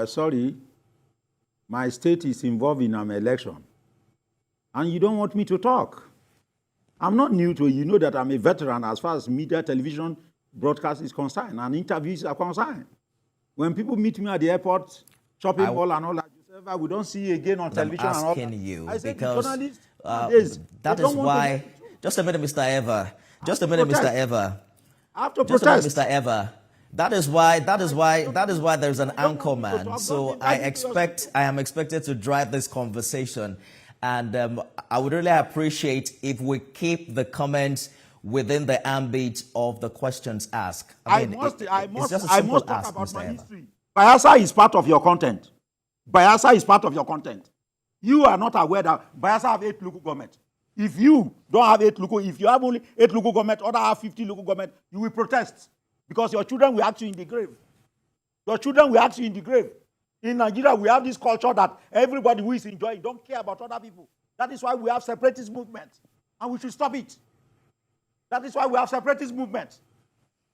Sorry, my state is involved in an election, and you don't want me to talk. I'm not new to it. You know that I'm a veteran as far as media, television, broadcast is concerned, and interviews are concerned. When people meet me at the airport, shopping mall and all that, we don't see you again on television and all that. I'm asking you I said, because that is why. Just a minute, Mr. Evah. Just a minute, Mr. Evah. I have to Just protest. a minute, Mr. Evah. That is why there's an anchor man. So I am expected to drive this conversation. And I would really appreciate if we keep the comments within the ambit of the questions asked. I must talk about my history. Bayelsa is part of your content. Bayelsa is part of your content. You are not aware that Bayelsa have 8 local government. If you don't have 8 local, if you have only 8 local government, others have 50 local government, you will protest. Because your children will ask you in the grave. Your children will ask you in the grave. In Nigeria, we have this culture that everybody who is enjoying don't care about other people. That is why we have separatist movement. And we should stop it. That is why we have separatist movement.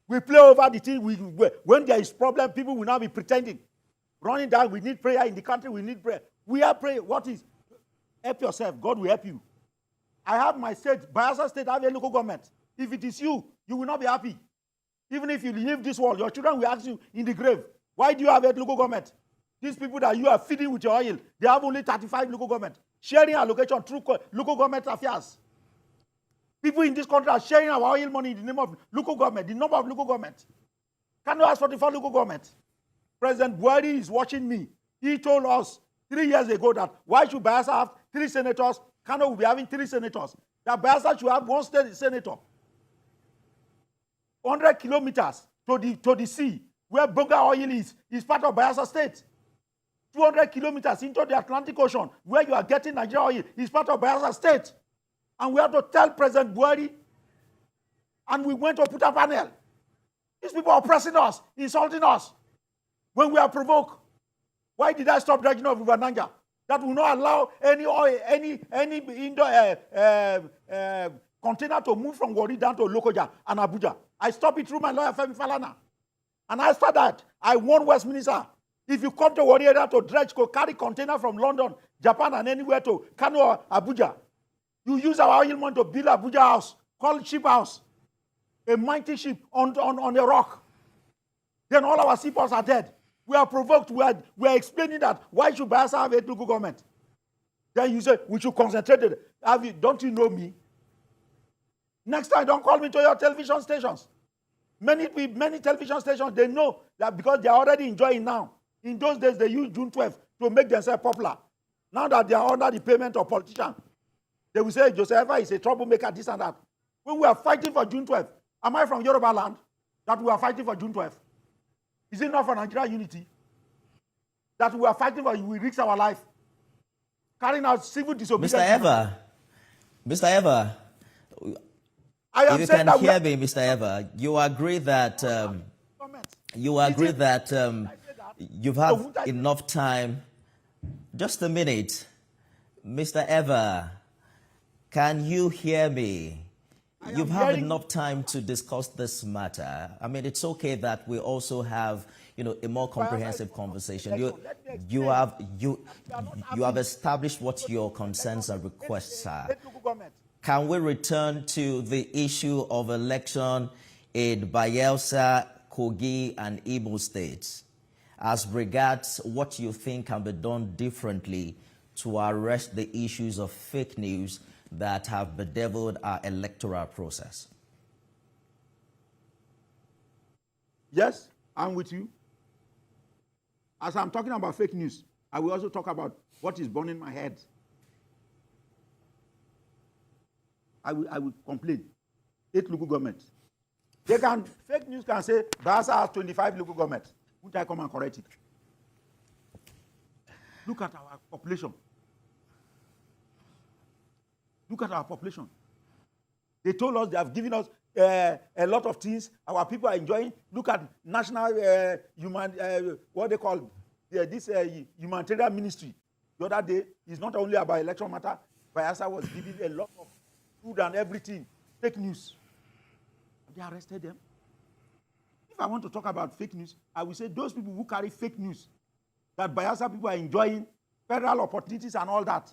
We play over the thing. When there is problem, people will now be pretending. Running down, we need prayer in the country, we need prayer. We are praying. What is? Help yourself. God will help you. I have my state, Bayelsa state, I have a local government. If it is you, you will not be happy. Even if you leave this world, your children will ask you in the grave, why do you have a local government? These people that you are feeding with your oil, they have only 35 local government. Sharing allocation through local government affairs. People in this country are sharing our oil money in the name of local government, the number of local government. Can you ask 44 local government? President Buhari is watching me. He told us 3 years ago that why should Bayelsa have 3 senators? Kano will be having 3 senators. That Bayelsa should have 1 state senator. 100 kilometers to the sea, where Bunga oil is part of Bayelsa state. 200 kilometers into the Atlantic Ocean, where you are getting Nigeria oil, is part of Bayelsa state. And we have to tell President Buhari, and we went to put a panel. These people are oppressing us, insulting us. When we are provoked, why did I stop dredging of River Niger? That will not allow any oil, any container to move from Warri down to Lokoja and Abuja. I stopped it through my lawyer, Femi Falana. And after that, I warned Westminster, if you come to Warri area to dredge, go carry container from London, Japan, and anywhere to Kano or Abuja, you use our oil money to build Abuja house, called Ship House, a mighty ship on a rock. Then all our seaports are dead. We are provoked. We are explaining that why should Bayelsa have a local government? Then you say we should concentrate it. Don't you know me? Next time, don't call me to your television stations. Many television stations, they know that because they are already enjoying now. In those days, they used June 12th to make themselves popular. Now that they are under the payment of politicians, they will say Joseph Evah is a troublemaker, this and that. When we are fighting for June 12th, am I from Yoruba land that we are fighting for June 12th? Is it not for Nigeria unity that we are fighting for? We risk our life, carrying out civil disobedience. Mr. Evah, if you can hear me, Mr. Evah, you agree that you've had enough time. Just a minute, Mr. Evah, can you hear me? You've had enough time to discuss this matter. I mean, it's okay that we also have, a more comprehensive conversation. You have established what your concerns and requests are. Can we return to the issue of election in Bayelsa, Kogi, and Imo states as regards what you think can be done differently to arrest the issues of fake news that have bedeviled our electoral process? Yes, I'm with you. As I'm talking about fake news, I will also talk about what is burning my head. I will complain. 8 local governments. Fake news can say Bayelsa has 25 local governments. Won't I come and correct it? Look at our population. Look at our population. They told us they have given us a lot of things. Our people are enjoying. Look at national what they call this humanitarian ministry. The other day, it's not only about election matter. Bayelsa was giving a lot of food and everything. Fake news. They arrested them. If I want to talk about fake news, I will say those people who carry fake news that Bayelsa people are enjoying federal opportunities and all that.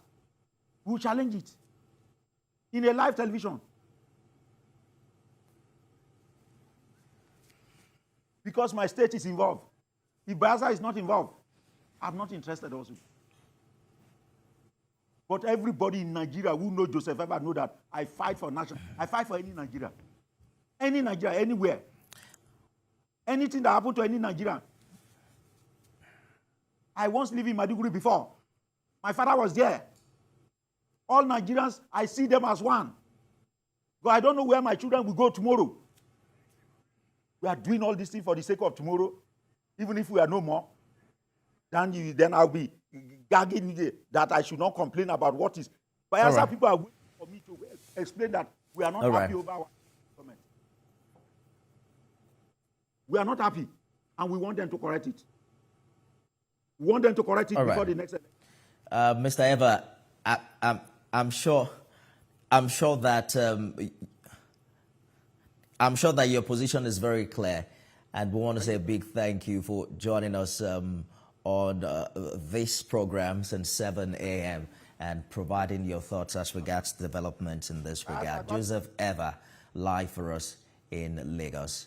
We will challenge it in a live television. Because my state is involved. If Bayelsa is not involved, I'm not interested also. But everybody in Nigeria who knows Joseph Evah know that I fight for national. I fight for any Nigeria. Any Nigeria, anywhere. Anything that happened to any Nigerian. I once lived in Maiduguri before. My father was there. All Nigerians, I see them as one. But I don't know where my children will go tomorrow. We are doing all these things for the sake of tomorrow. Even if we are no more, then I'll be gagging that I should not complain about what is. But right. People are waiting for me to explain that we are not happy over our comment. We are not happy, and we want them to correct it. We want them to correct it before the next election. Mr. Evah, I'm sure that your position is very clear, and we want to say a big thank you for joining us on this program since 7 a.m. and providing your thoughts as regards developments in this regard. Joseph Evah, live for us in Lagos.